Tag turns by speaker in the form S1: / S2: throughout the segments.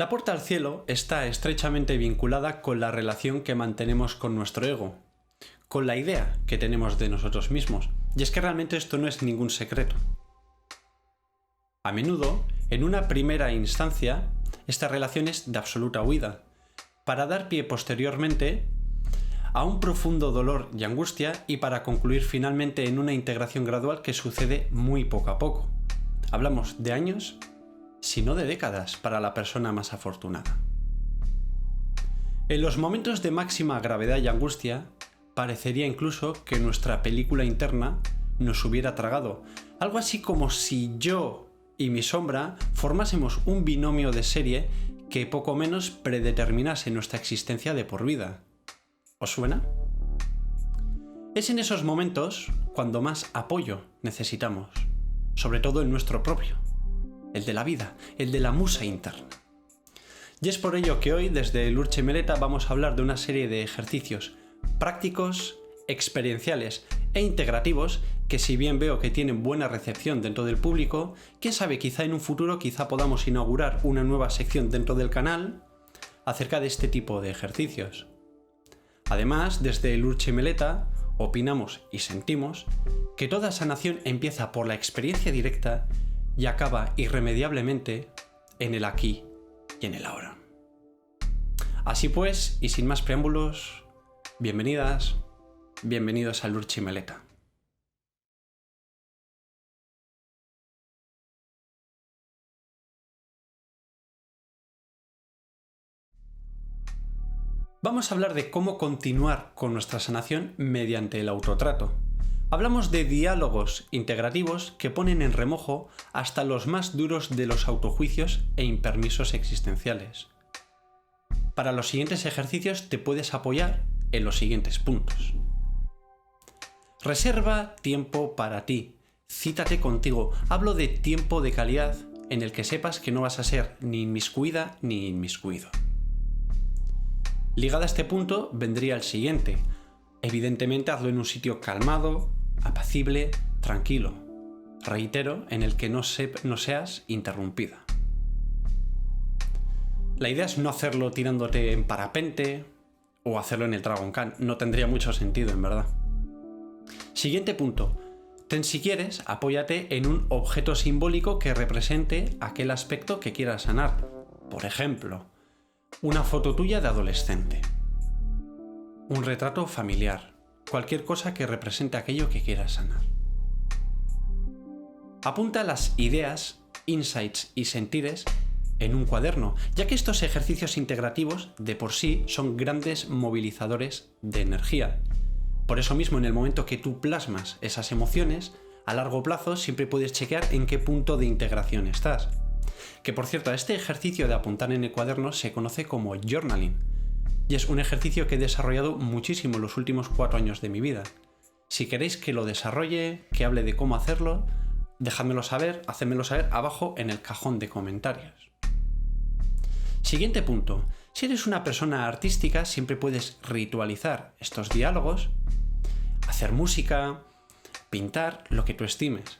S1: La puerta al cielo está estrechamente vinculada con la relación que mantenemos con nuestro ego, con la idea que tenemos de nosotros mismos, y es que realmente esto no es ningún secreto. A menudo, en una primera instancia, esta relación es de absoluta huida, para dar pie posteriormente a un profundo dolor y angustia y para concluir finalmente en una integración gradual que sucede muy poco a poco. Hablamos de años, si no de décadas, para la persona más afortunada. En los momentos de máxima gravedad y angustia, parecería incluso que nuestra película interna nos hubiera tragado, algo así como si yo y mi sombra formásemos un binomio de serie que poco menos predeterminase nuestra existencia de por vida. ¿Os suena? Es en esos momentos cuando más apoyo necesitamos, sobre todo en nuestro propio, el de la vida, el de la musa interna. Y es por ello que hoy desde Lurche Meleta vamos a hablar de una serie de ejercicios prácticos, experienciales e integrativos que, si bien veo que tienen buena recepción dentro del público, quién sabe, quizá en un futuro podamos inaugurar una nueva sección dentro del canal acerca de este tipo de ejercicios. Además, desde Lurche Meleta opinamos y sentimos que toda sanación empieza por la experiencia directa y acaba irremediablemente en el aquí y en el ahora. Así pues, y sin más preámbulos, bienvenidas, bienvenidos a Lurche Meleta. Vamos a hablar de cómo continuar con nuestra sanación mediante el autotrato. Hablamos de diálogos integrativos que ponen en remojo hasta los más duros de los autojuicios e impermisos existenciales. Para los siguientes ejercicios te puedes apoyar en los siguientes puntos. Reserva tiempo para ti. Cítate contigo. Hablo de tiempo de calidad en el que sepas que no vas a ser ni inmiscuida ni inmiscuido. Ligado a este punto vendría el siguiente. Evidentemente hazlo en un sitio calmado, apacible, tranquilo. Reitero, en el que no seas interrumpida. La idea es no hacerlo tirándote en parapente o hacerlo en el Dragon Khan. No tendría mucho sentido, en verdad. Siguiente punto. Si quieres, apóyate en un objeto simbólico que represente aquel aspecto que quieras sanar. Por ejemplo, una foto tuya de adolescente, un retrato familiar, cualquier cosa que represente aquello que quieras sanar. Apunta las ideas, insights y sentires en un cuaderno, ya que estos ejercicios integrativos de por sí son grandes movilizadores de energía. Por eso mismo, en el momento que tú plasmas esas emociones, a largo plazo siempre puedes chequear en qué punto de integración estás. Que por cierto, este ejercicio de apuntar en el cuaderno se conoce como journaling y es un ejercicio que he desarrollado muchísimo en los últimos 4 años de mi vida. Si queréis que lo desarrolle, que hable de cómo hacerlo, dejádmelo saber, hacedmelo saber abajo en el cajón de comentarios. Siguiente punto. Si eres una persona artística, siempre puedes ritualizar estos diálogos, hacer música, pintar, lo que tú estimes.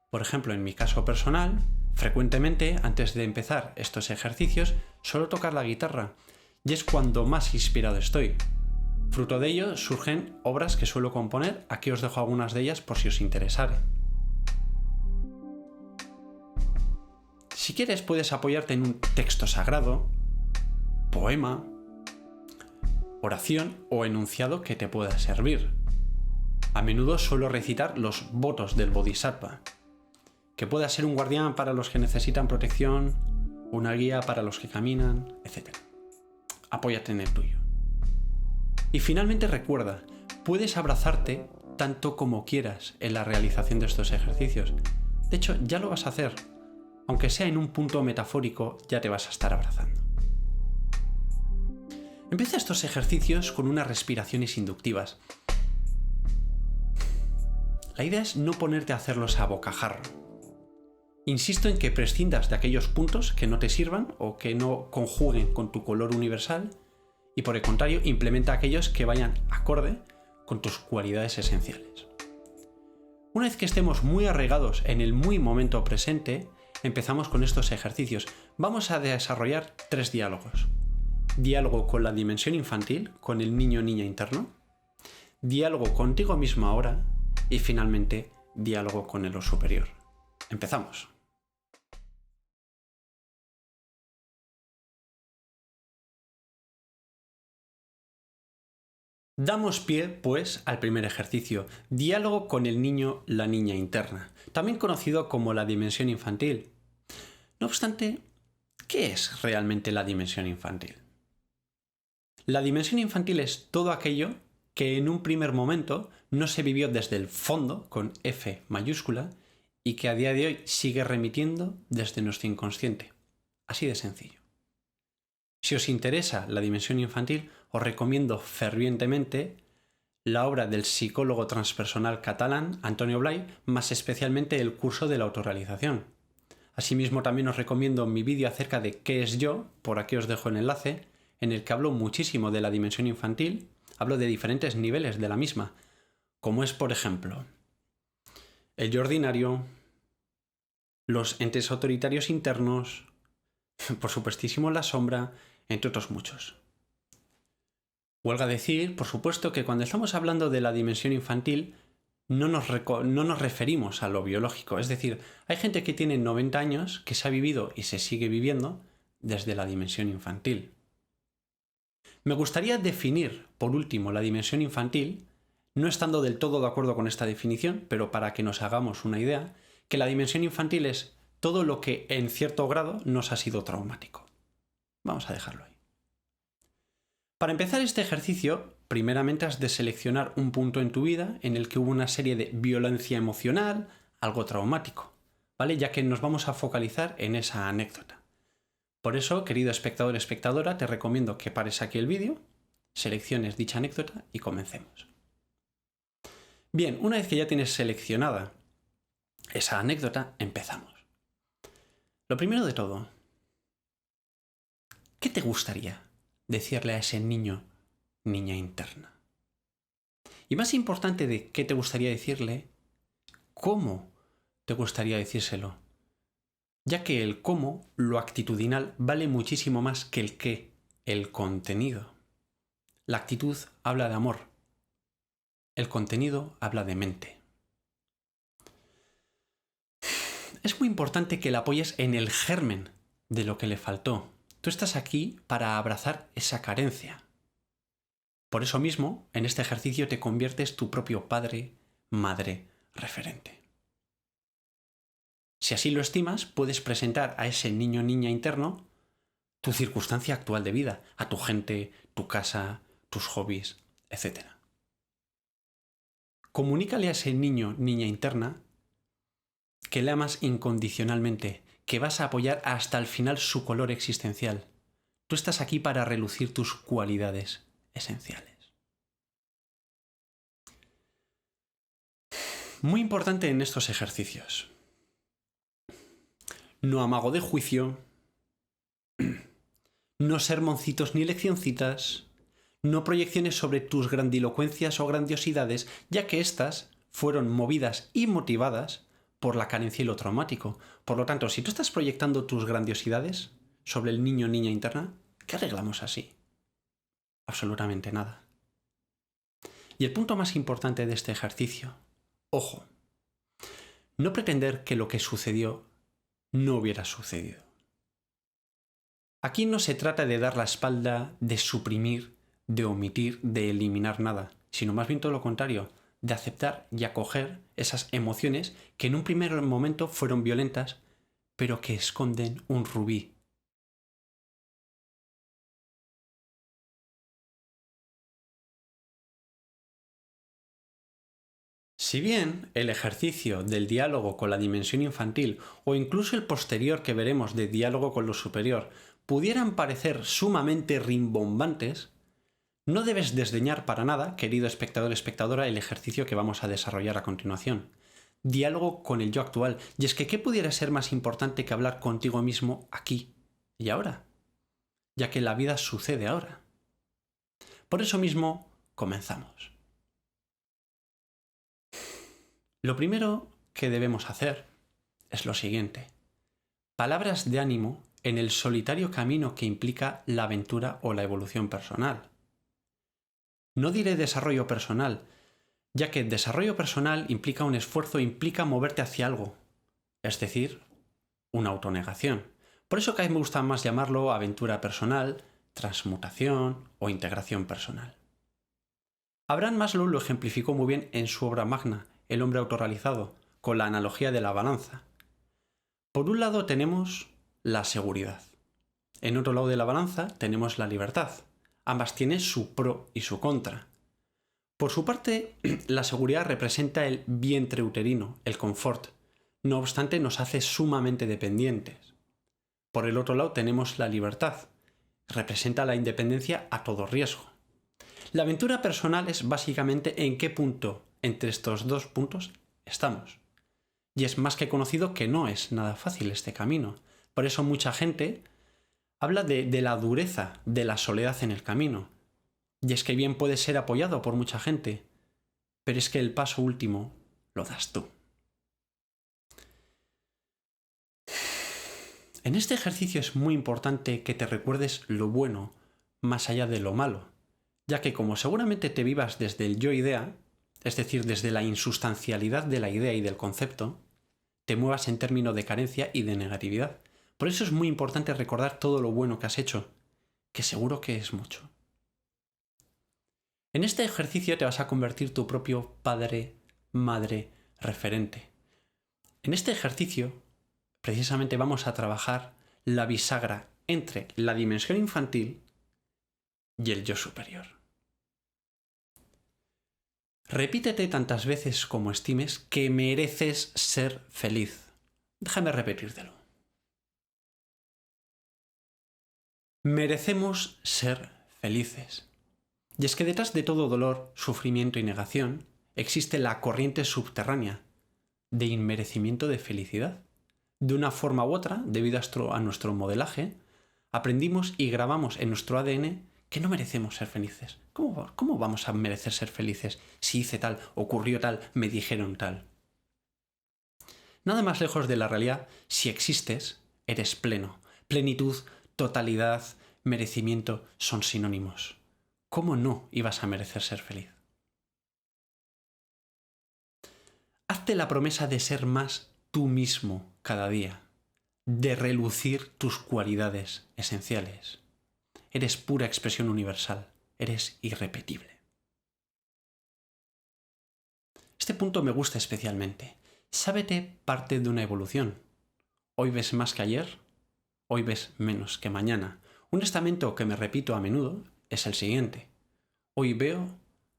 S1: Por ejemplo, en mi caso personal, frecuentemente, antes de empezar estos ejercicios, suelo tocar la guitarra y es cuando más inspirado estoy. Fruto de ello surgen obras que suelo componer, aquí os dejo algunas de ellas por si os interesare. Si quieres, puedes apoyarte en un texto sagrado, poema, oración o enunciado que te pueda servir. A menudo suelo recitar los votos del Bodhisattva, que pueda ser un guardián para los que necesitan protección, una guía para los que caminan, etc. Apóyate en el tuyo. Y finalmente recuerda, puedes abrazarte tanto como quieras en la realización de estos ejercicios. De hecho, ya lo vas a hacer. Aunque sea en un punto metafórico, ya te vas a estar abrazando. Empieza estos ejercicios con unas respiraciones inductivas. La idea es no ponerte a hacerlos a bocajarro. Insisto en que prescindas de aquellos puntos que no te sirvan o que no conjuguen con tu color universal y, por el contrario, implementa aquellos que vayan acorde con tus cualidades esenciales. Una vez que estemos muy arraigados en el muy momento presente, Empezamos con estos ejercicios. Vamos a desarrollar 3 diálogos. Diálogo con la dimensión infantil, con el niño o niña interno. Diálogo contigo mismo ahora. Y finalmente, diálogo con el yo superior. Empezamos. Damos pie, pues, al primer ejercicio, diálogo con el niño, la niña interna, también conocido como la dimensión infantil. No obstante, ¿qué es realmente la dimensión infantil? La dimensión infantil es todo aquello que en un primer momento no se vivió desde el fondo, con F mayúscula, y que a día de hoy sigue remitiendo desde nuestro inconsciente. Así de sencillo. Si os interesa la dimensión infantil, os recomiendo fervientemente la obra del psicólogo transpersonal catalán Antonio Blay, más especialmente el curso de la autorrealización. Asimismo, también os recomiendo mi vídeo acerca de qué es yo, por aquí os dejo el enlace, en el que hablo muchísimo de la dimensión infantil, hablo de diferentes niveles de la misma, como es, por ejemplo, el yo ordinario, los entes autoritarios internos, por supuestísimo la sombra, entre otros muchos. Huelga decir, por supuesto, que cuando estamos hablando de la dimensión infantil no nos referimos a lo biológico. Es decir, hay gente que tiene 90 años que se ha vivido y se sigue viviendo desde la dimensión infantil. Me gustaría definir, por último, la dimensión infantil, no estando del todo de acuerdo con esta definición, pero para que nos hagamos una idea, que la dimensión infantil es todo lo que en cierto grado nos ha sido traumático. Vamos a dejarlo ahí. Para empezar este ejercicio, primeramente has de seleccionar un punto en tu vida en el que hubo una serie de violencia emocional, algo traumático, ¿vale? Ya que nos vamos a focalizar en esa anécdota. Por eso, querido espectador o espectadora, te recomiendo que pares aquí el vídeo, selecciones dicha anécdota y comencemos. Bien, una vez que ya tienes seleccionada esa anécdota, empezamos. Lo primero de todo, ¿qué te gustaría decirle a ese niño, niña interna? Y más importante de qué te gustaría decirle, ¿cómo te gustaría decírselo? Ya que el cómo, lo actitudinal, vale muchísimo más que el qué, el contenido. La actitud habla de amor. El contenido habla de mente. Es muy importante que la apoyes en el germen de lo que le faltó. Tú estás aquí para abrazar esa carencia. Por eso mismo, en este ejercicio te conviertes tu propio padre, madre, referente. Si así lo estimas, puedes presentar a ese niño o niña interno tu circunstancia actual de vida, a tu gente, tu casa, tus hobbies, etc. Comunícale a ese niño o niña interna que le amas incondicionalmente, que vas a apoyar hasta el final su color existencial. Tú estás aquí para relucir tus cualidades esenciales. Muy importante en estos ejercicios. No amago de juicio, no sermoncitos ni leccioncitas, no proyecciones sobre tus grandilocuencias o grandiosidades, ya que éstas fueron movidas y motivadas por la carencia y lo traumático. Por lo tanto, si tú estás proyectando tus grandiosidades sobre el niño o niña interna, ¿qué arreglamos así? Absolutamente nada. Y el punto más importante de este ejercicio, ojo, no pretender que lo que sucedió no hubiera sucedido. Aquí no se trata de dar la espalda, de suprimir, de omitir, de eliminar nada, sino más bien todo lo contrario, de aceptar y acoger esas emociones que en un primer momento fueron violentas, pero que esconden un rubí. Si bien el ejercicio del diálogo con la dimensión infantil o incluso el posterior que veremos de diálogo con lo superior pudieran parecer sumamente rimbombantes, no debes desdeñar para nada, querido espectador o espectadora, el ejercicio que vamos a desarrollar a continuación. Diálogo con el yo actual. Y es que ¿qué pudiera ser más importante que hablar contigo mismo aquí y ahora? Ya que la vida sucede ahora. Por eso mismo, comenzamos. Lo primero que debemos hacer es lo siguiente. palabras de ánimo en el solitario camino que implica la aventura o la evolución personal. No diré desarrollo personal, ya que desarrollo personal implica un esfuerzo, implica moverte hacia algo, es decir, una autonegación. Por eso que a mí me gusta más llamarlo aventura personal, transmutación o integración personal. Abraham Maslow lo ejemplificó muy bien en su obra magna, El hombre autorrealizado, con la analogía de la balanza. Por un lado tenemos la seguridad. En otro lado de la balanza tenemos la libertad. Ambas tienen su pro y su contra. Por su parte, la seguridad representa el vientre uterino, el confort. No obstante, nos hace sumamente dependientes. Por el otro lado tenemos la libertad. Representa la independencia a todo riesgo. La aventura personal es básicamente en qué punto entre estos dos puntos estamos. Y es más que conocido que no es nada fácil este camino. Por eso mucha gente habla de la dureza de la soledad en el camino. Y es que bien puede ser apoyado por mucha gente, pero es que el paso último lo das tú. En este ejercicio es muy importante que te recuerdes lo bueno más allá de lo malo, ya que como seguramente te vivas desde el yo-idea, es decir, desde la insustancialidad de la idea y del concepto, te muevas en términos de carencia y de negatividad. Por eso es muy importante recordar todo lo bueno que has hecho, que seguro que es mucho. En este ejercicio te vas a convertir tu propio padre, madre, referente. En este ejercicio, precisamente vamos a trabajar la bisagra entre la dimensión infantil y el yo superior. Repítete tantas veces como estimes que mereces ser feliz. Déjame repetírtelo. Merecemos ser felices. Y es que detrás de todo dolor, sufrimiento y negación existe la corriente subterránea de inmerecimiento de felicidad. De una forma u otra, debido a nuestro modelaje, aprendimos y grabamos en nuestro ADN que no merecemos ser felices. ¿Cómo vamos a merecer ser felices si hice tal, ocurrió tal, me dijeron tal? Nada más lejos de la realidad, si existes, eres pleno. Plenitud, totalidad, merecimiento son sinónimos. ¿Cómo no ibas a merecer ser feliz? Hazte la promesa de ser más tú mismo cada día, de relucir tus cualidades esenciales. Eres pura expresión universal, eres irrepetible. Este punto me gusta especialmente. Sábete parte de una evolución. Hoy ves más que ayer, hoy ves menos que mañana. Un estamento que me repito a menudo es el siguiente. Hoy veo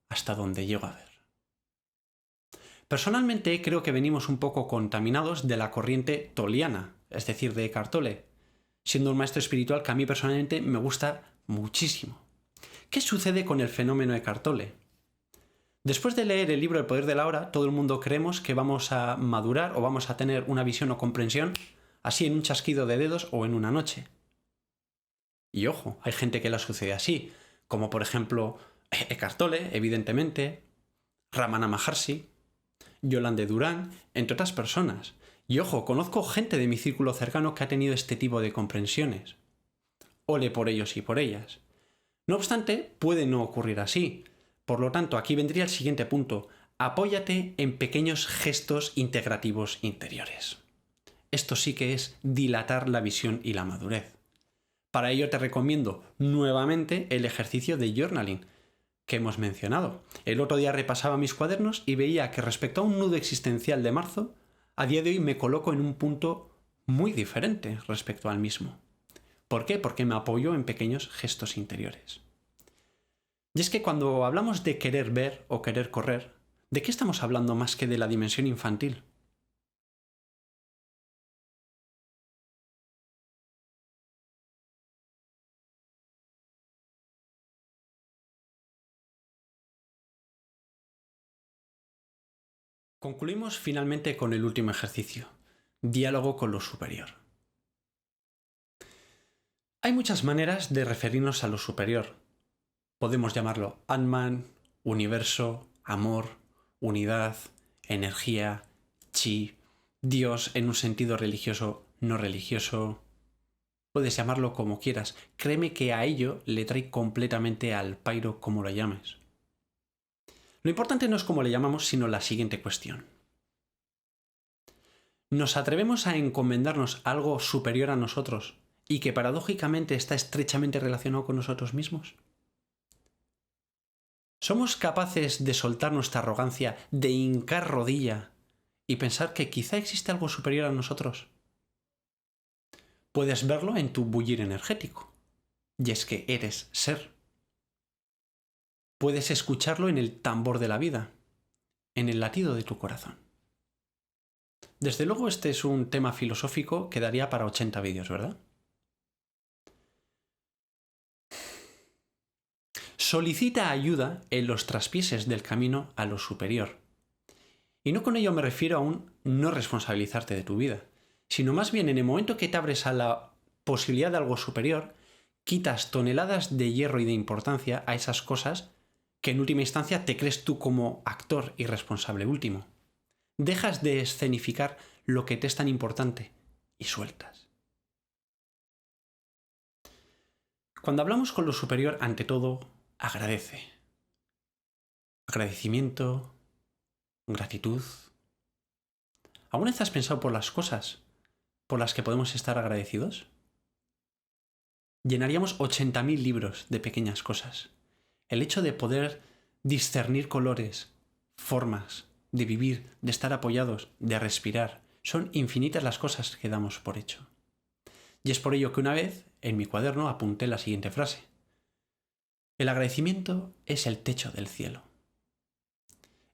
S1: hasta donde llego a ver. Personalmente creo que venimos un poco contaminados de la corriente toliana, es decir, de Eckhart Tolle, siendo un maestro espiritual que a mí personalmente me gusta muchísimo. ¿Qué sucede con el fenómeno Eckhart Tolle? Después de leer el libro El poder de la hora, todo el mundo creemos que vamos a madurar o vamos a tener una visión o comprensión así en un chasquido de dedos o en una noche. Y ojo, hay gente que la sucede así, como por ejemplo Eckhart Tolle, evidentemente, Ramana Maharshi, Yolande Durán, entre otras personas. Y ojo, conozco gente de mi círculo cercano que ha tenido este tipo de comprensiones. Ole por ellos y por ellas. No obstante, puede no ocurrir así. Por lo tanto, aquí vendría el siguiente punto. Apóyate en pequeños gestos integrativos interiores. Esto sí que es dilatar la visión y la madurez. Para ello te recomiendo nuevamente el ejercicio de journaling que hemos mencionado. El otro día repasaba mis cuadernos y veía que respecto a un nudo existencial de marzo, a día de hoy me coloco en un punto muy diferente respecto al mismo. ¿Por qué? Porque me apoyo en pequeños gestos interiores. Y es que cuando hablamos de querer ver o querer correr, ¿de qué estamos hablando más que de la dimensión infantil? Concluimos finalmente con el último ejercicio, diálogo con lo superior. Hay muchas maneras de referirnos a lo superior. Podemos llamarlo Atman, universo, amor, unidad, energía, chi, Dios en un sentido religioso no religioso, puedes llamarlo como quieras. Créeme que a ello le trae completamente al pairo como lo llames. Lo importante no es cómo le llamamos, sino la siguiente cuestión. ¿Nos atrevemos a encomendarnos a algo superior a nosotros y que paradójicamente está estrechamente relacionado con nosotros mismos? ¿Somos capaces de soltar nuestra arrogancia, de hincar rodilla y pensar que quizá existe algo superior a nosotros? Puedes verlo en tu bullir energético, y es que eres ser. Puedes escucharlo en el tambor de la vida, en el latido de tu corazón. Desde luego este es un tema filosófico que daría para 80 vídeos, ¿verdad? Solicita ayuda en los traspieses del camino a lo superior. Y no con ello me refiero a un no responsabilizarte de tu vida, sino más bien en el momento que te abres a la posibilidad de algo superior, quitas toneladas de hierro y de importancia a esas cosas que en última instancia te crees tú como actor y responsable último. Dejas de escenificar lo que te es tan importante y sueltas. Cuando hablamos con lo superior, ante todo, agradece. Agradecimiento, gratitud. ¿Alguna vez has pensado por las cosas por las que podemos estar agradecidos? Llenaríamos 80.000 libros de pequeñas cosas. El hecho de poder discernir colores, formas, de vivir, de estar apoyados, de respirar, son infinitas las cosas que damos por hecho. Y es por ello que una vez, en mi cuaderno, apunté la siguiente frase. El agradecimiento es el techo del cielo.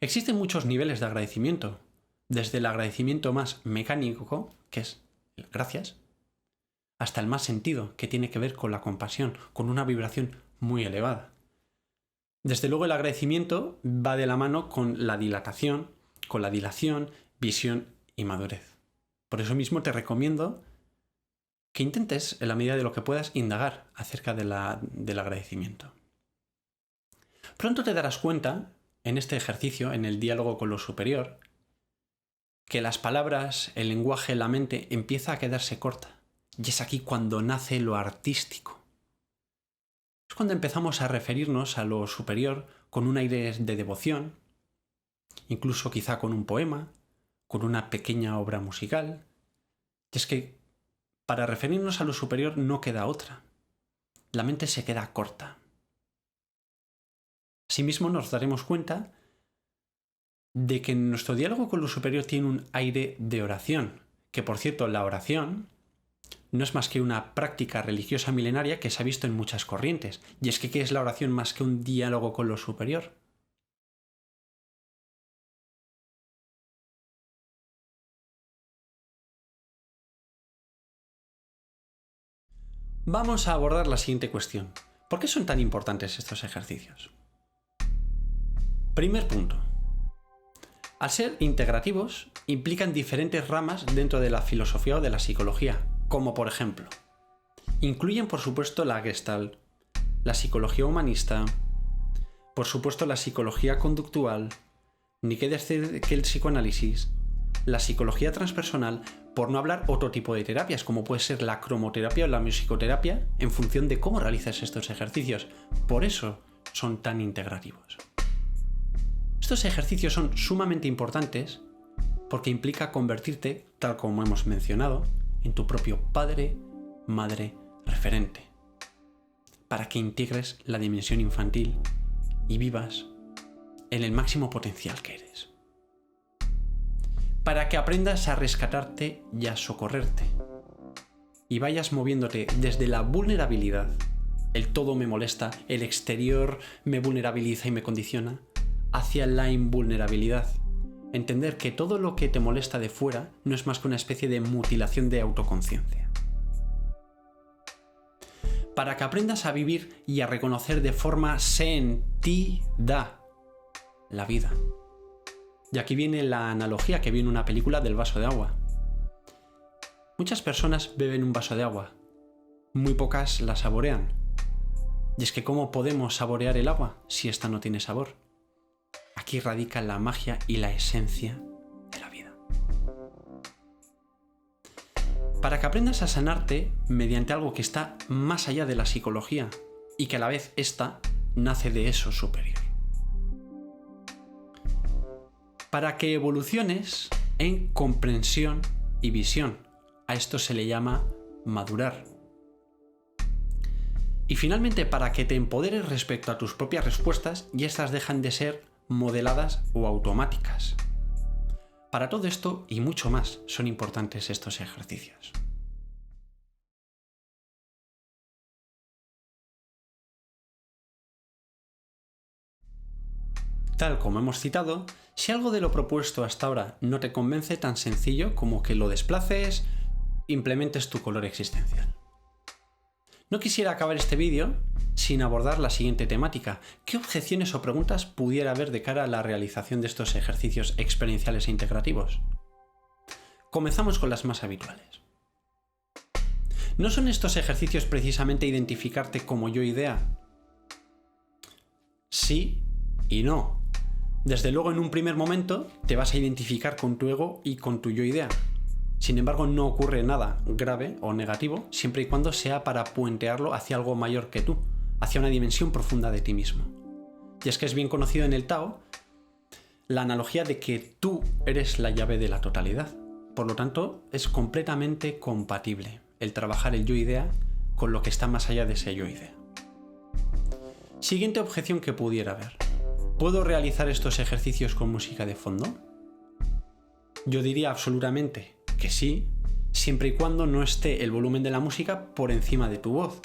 S1: Existen muchos niveles de agradecimiento, desde el agradecimiento más mecánico, que es el gracias, hasta el más sentido, que tiene que ver con la compasión, con una vibración muy elevada. Desde luego el agradecimiento va de la mano con la dilatación, visión y madurez. Por eso mismo te recomiendo que intentes, en la medida de lo que puedas, indagar acerca del agradecimiento. Pronto te darás cuenta, en este ejercicio, en el diálogo con lo superior, que las palabras, el lenguaje, la mente empieza a quedarse corta. Y es aquí cuando nace lo artístico. Es cuando empezamos a referirnos a lo superior con un aire de devoción, incluso quizá con un poema, con una pequeña obra musical. Y es que para referirnos a lo superior no queda otra. La mente se queda corta. Asimismo nos daremos cuenta de que nuestro diálogo con lo superior tiene un aire de oración, que por cierto la oración no es más que una práctica religiosa milenaria que se ha visto en muchas corrientes. Y es que ¿qué es la oración más que un diálogo con lo superior? Vamos a abordar la siguiente cuestión. ¿Por qué son tan importantes estos ejercicios? Primer punto. Al ser integrativos, implican diferentes ramas dentro de la filosofía o de la psicología, como por ejemplo, incluyen por supuesto la Gestalt, la psicología humanista, por supuesto la psicología conductual, ni qué decir que el psicoanálisis, la psicología transpersonal, por no hablar otro tipo de terapias, como puede ser la cromoterapia o la musicoterapia, en función de cómo realizas estos ejercicios. Por eso son tan integrativos. Estos ejercicios son sumamente importantes porque implica convertirte, tal como hemos mencionado, en tu propio padre, madre, referente, para que integres la dimensión infantil y vivas en el máximo potencial que eres. Para que aprendas a rescatarte y a socorrerte, y vayas moviéndote desde la vulnerabilidad, el todo me molesta, el exterior me vulnerabiliza y me condiciona, hacia la invulnerabilidad. Entender que todo lo que te molesta de fuera no es más que una especie de mutilación de autoconciencia. Para que aprendas a vivir y a reconocer de forma sentida la vida. Y aquí viene la analogía que viene en una película del vaso de agua. Muchas personas beben un vaso de agua, muy pocas la saborean. Y es que ¿cómo podemos saborear el agua si ésta no tiene sabor? Aquí radica la magia y la esencia de la vida. para que aprendas a sanarte mediante algo que está más allá de la psicología y que a la vez ésta nace de eso superior. Para que evoluciones en comprensión y visión. A esto se le llama madurar. Y finalmente, para que te empoderes respecto a tus propias respuestas y estas dejan de ser modeladas o automáticas. Para todo esto y mucho más son importantes estos ejercicios. Tal como hemos citado, si algo de lo propuesto hasta ahora no te convence, tan sencillo como que lo desplaces, implementes tu color existencial. No quisiera acabar este vídeo sin abordar la siguiente temática. ¿Qué objeciones o preguntas pudiera haber de cara a la realización de estos ejercicios experienciales e integrativos? Comenzamos con las más habituales. ¿No son estos ejercicios precisamente identificarte como yo-idea? Sí y no. Desde luego, en un primer momento te vas a identificar con tu ego y con tu yo-idea. Sin embargo, no ocurre nada grave o negativo siempre y cuando sea para puentearlo hacia algo mayor que tú, hacia una dimensión profunda de ti mismo. Y es que es bien conocido en el Tao la analogía de que tú eres la llave de la totalidad. Por lo tanto, es completamente compatible el trabajar el yo-idea con lo que está más allá de ese yo-idea. Siguiente objeción que pudiera haber. ¿Puedo realizar estos ejercicios con música de fondo? Yo diría absolutamente que sí, siempre y cuando no esté el volumen de la música por encima de tu voz,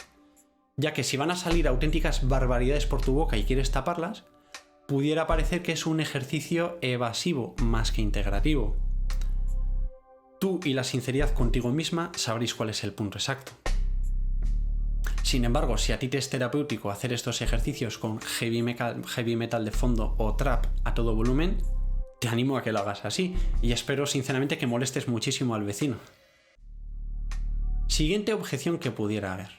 S1: ya que si van a salir auténticas barbaridades por tu boca y quieres taparlas, pudiera parecer que es un ejercicio evasivo más que integrativo. Tú y la sinceridad contigo misma sabréis cuál es el punto exacto. Sin embargo, si a ti te es terapéutico hacer estos ejercicios con heavy metal de fondo o trap a todo volumen, te animo a que lo hagas así y espero sinceramente que molestes muchísimo al vecino. Siguiente objeción que pudiera haber.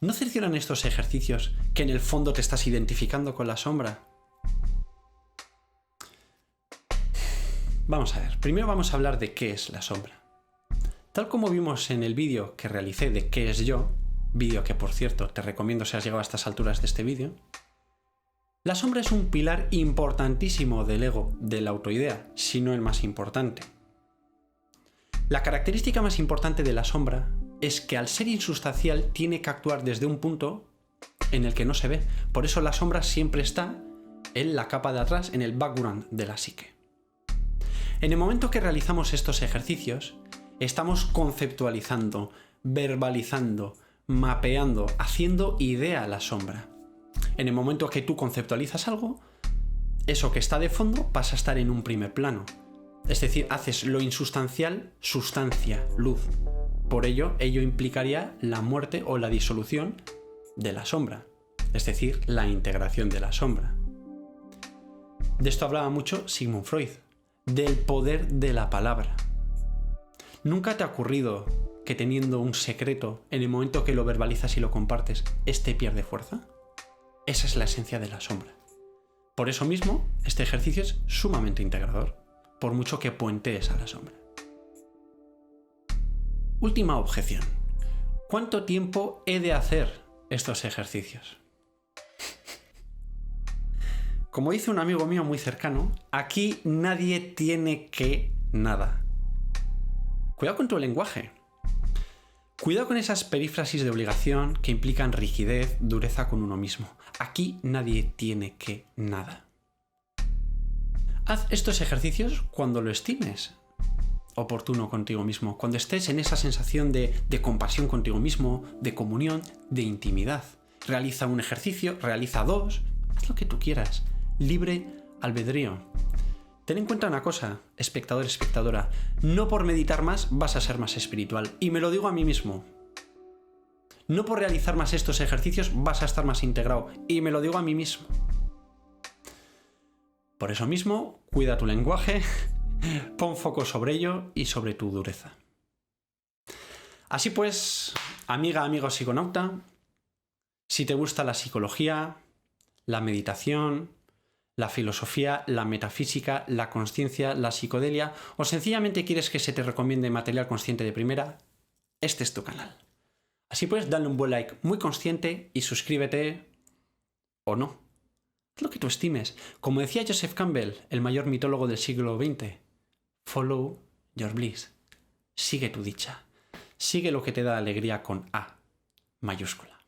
S1: ¿No cercioran estos ejercicios que en el fondo te estás identificando con la sombra? Vamos a ver, primero vamos a hablar de qué es la sombra. Tal como vimos en el vídeo que realicé de qué es yo, vídeo que por cierto te recomiendo si has llegado a estas alturas de este vídeo, la sombra es un pilar importantísimo del ego, de la autoidea, si no el más importante. La característica más importante de la sombra es que al ser insustancial tiene que actuar desde un punto en el que no se ve. Por eso la sombra siempre está en la capa de atrás, en el background de la psique. En el momento que realizamos estos ejercicios, estamos conceptualizando, verbalizando, mapeando, haciendo idea a la sombra. En el momento que tú conceptualizas algo, eso que está de fondo pasa a estar en un primer plano. Es decir, haces lo insustancial sustancia, luz. Por ello implicaría la muerte o la disolución de la sombra. Es decir, la integración de la sombra. De esto hablaba mucho Sigmund Freud, del poder de la palabra. ¿Nunca te ha ocurrido que teniendo un secreto, en el momento que lo verbalizas y lo compartes, este pierde fuerza? Esa es la esencia de la sombra. Por eso mismo, este ejercicio es sumamente integrador, por mucho que puentees a la sombra. Última objeción. ¿Cuánto tiempo he de hacer estos ejercicios? Como dice un amigo mío muy cercano, aquí nadie tiene que nada. Cuidado con tu lenguaje. Cuidado con esas perífrasis de obligación que implican rigidez, dureza con uno mismo. Aquí nadie tiene que nada. Haz estos ejercicios cuando lo estimes oportuno contigo mismo, cuando estés en esa sensación de compasión contigo mismo, de comunión, de intimidad. Realiza un ejercicio, realiza dos, haz lo que tú quieras. Libre albedrío. Ten en cuenta una cosa, espectador, espectadora, no por meditar más vas a ser más espiritual, y me lo digo a mí mismo. No por realizar más estos ejercicios vas a estar más integrado, y me lo digo a mí mismo. Por eso mismo, cuida tu lenguaje, pon foco sobre ello y sobre tu dureza. Así pues, amiga, amigo psiconauta, si te gusta la psicología, la meditación, la filosofía, la metafísica, la consciencia, la psicodelia, o sencillamente quieres que se te recomiende material consciente de primera, este es tu canal. Así pues, dale un buen like muy consciente y suscríbete o no. Haz lo que tú estimes. Como decía Joseph Campbell, el mayor mitólogo del siglo XX, follow your bliss. Sigue tu dicha. Sigue lo que te da alegría con A mayúscula.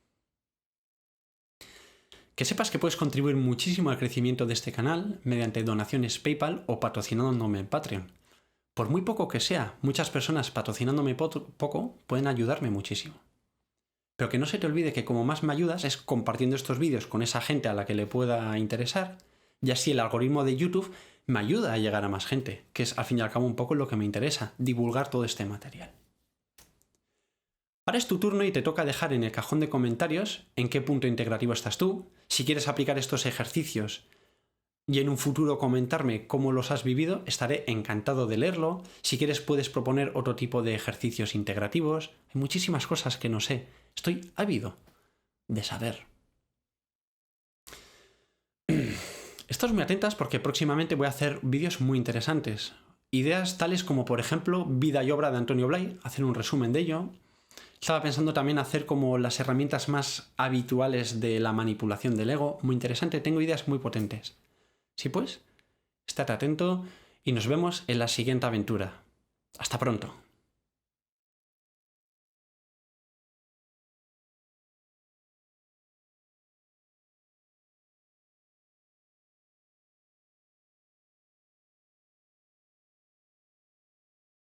S1: Que sepas que puedes contribuir muchísimo al crecimiento de este canal mediante donaciones PayPal o patrocinándome en Patreon. Por muy poco que sea, muchas personas patrocinándome poco pueden ayudarme muchísimo. Pero que no se te olvide que como más me ayudas es compartiendo estos vídeos con esa gente a la que le pueda interesar, y así el algoritmo de YouTube me ayuda a llegar a más gente, que es al fin y al cabo un poco lo que me interesa, divulgar todo este material. Ahora es tu turno y te toca dejar en el cajón de comentarios en qué punto integrativo estás tú, si quieres aplicar estos ejercicios y en un futuro comentarme cómo los has vivido, estaré encantado de leerlo. Si quieres puedes proponer otro tipo de ejercicios integrativos. Hay muchísimas cosas que no sé. Estoy ávido de saber. Estos muy atentas porque próximamente voy a hacer vídeos muy interesantes. Ideas tales como, por ejemplo, vida y obra de Antonio Blay, hacer un resumen de ello. Estaba pensando también hacer como las herramientas más habituales de la manipulación del ego. Muy interesante, tengo ideas muy potentes. Sí pues, estate atento y nos vemos en la siguiente aventura. Hasta pronto.